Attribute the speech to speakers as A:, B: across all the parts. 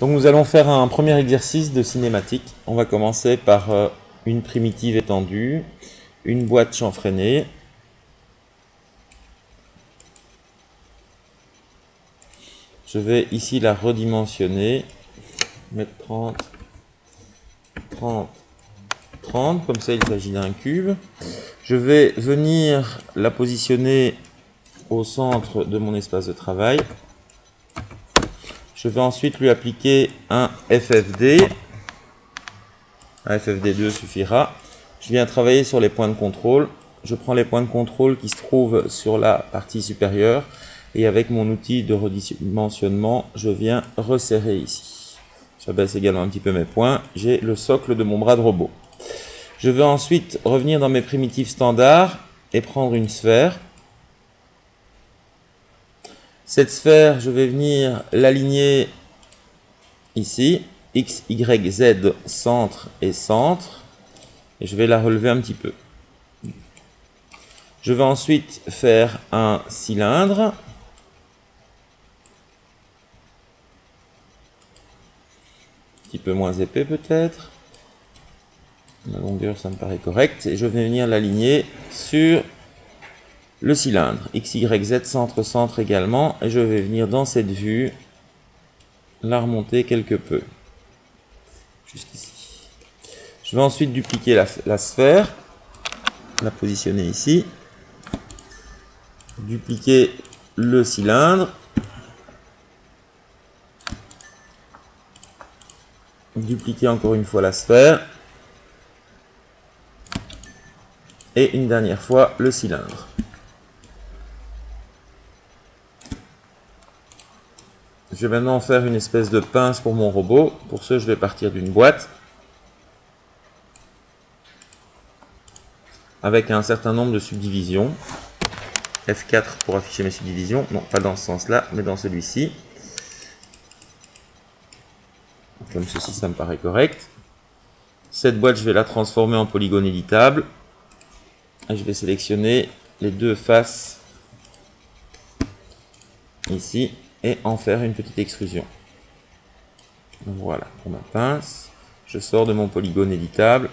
A: Donc nous allons faire un premier exercice de cinématique. On va commencer par une primitive étendue, une boîte chanfreinée. Je vais ici la redimensionner, mettre 30, 30, 30, comme ça il s'agit d'un cube. Je vais venir la positionner au centre de mon espace de travail. Je vais ensuite lui appliquer un FFD. Un FFD2 suffira. Je viens travailler sur les points de contrôle. Je prends les points de contrôle qui se trouvent sur la partie supérieure et avec mon outil de redimensionnement, je viens resserrer ici. J'abaisse également un petit peu mes points. J'ai le socle de mon bras de robot. Je vais ensuite revenir dans mes primitives standards et prendre une sphère. Cette sphère, je vais venir l'aligner ici. X, Y, Z, centre et centre. Et je vais la relever un petit peu. Je vais ensuite faire un cylindre. Un petit peu moins épais peut-être. La longueur, ça me paraît correct. Et je vais venir l'aligner sur le cylindre. X, Y, Z, centre, centre également. Et je vais venir dans cette vue la remonter quelque peu. Jusqu'ici. Je vais ensuite dupliquer la sphère. La positionner ici. Dupliquer le cylindre. Dupliquer encore une fois la sphère. Et une dernière fois le cylindre. Je vais maintenant faire une espèce de pince pour mon robot. Pour ce, je vais partir d'une boîte avec un certain nombre de subdivisions. F4 pour afficher mes subdivisions. Non, pas dans ce sens-là, mais dans celui-ci. Comme ceci, ça me paraît correct. Cette boîte, je vais la transformer en polygone éditable. Et je vais sélectionner les deux faces ici et en faire une petite extrusion. Voilà pour ma pince. Je sors de mon polygone éditable.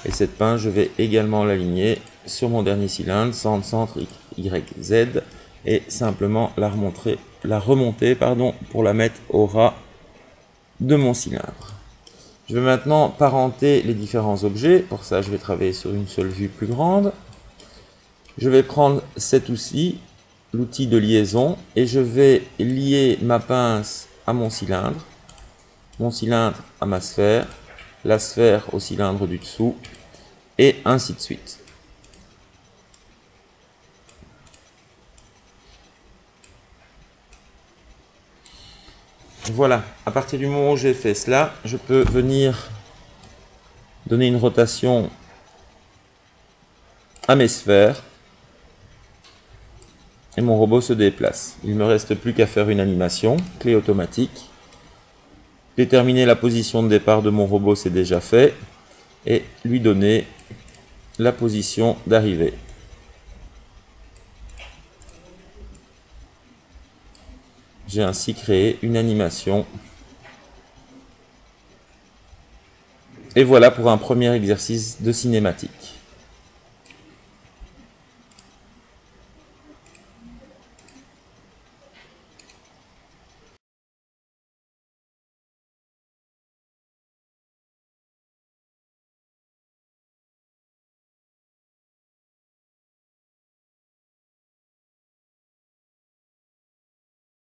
A: Et cette pince, je vais également l'aligner sur mon dernier cylindre, centre, centre, Y, Z, et simplement la remonter pour la mettre au ras de mon cylindre. Je vais maintenant parenter les différents objets. Pour ça, je vais travailler sur une seule vue plus grande. Je vais prendre cet outil, l'outil de liaison, et je vais lier ma pince à mon cylindre à ma sphère, la sphère au cylindre du dessous, et ainsi de suite. Voilà, à partir du moment où j'ai fait cela, je peux venir donner une rotation à mes sphères, et mon robot se déplace. Il ne me reste plus qu'à faire une animation, clé automatique. Déterminer la position de départ de mon robot, c'est déjà fait, et lui donner la position d'arrivée. J'ai ainsi créé une animation. Et voilà pour un premier exercice de cinématique.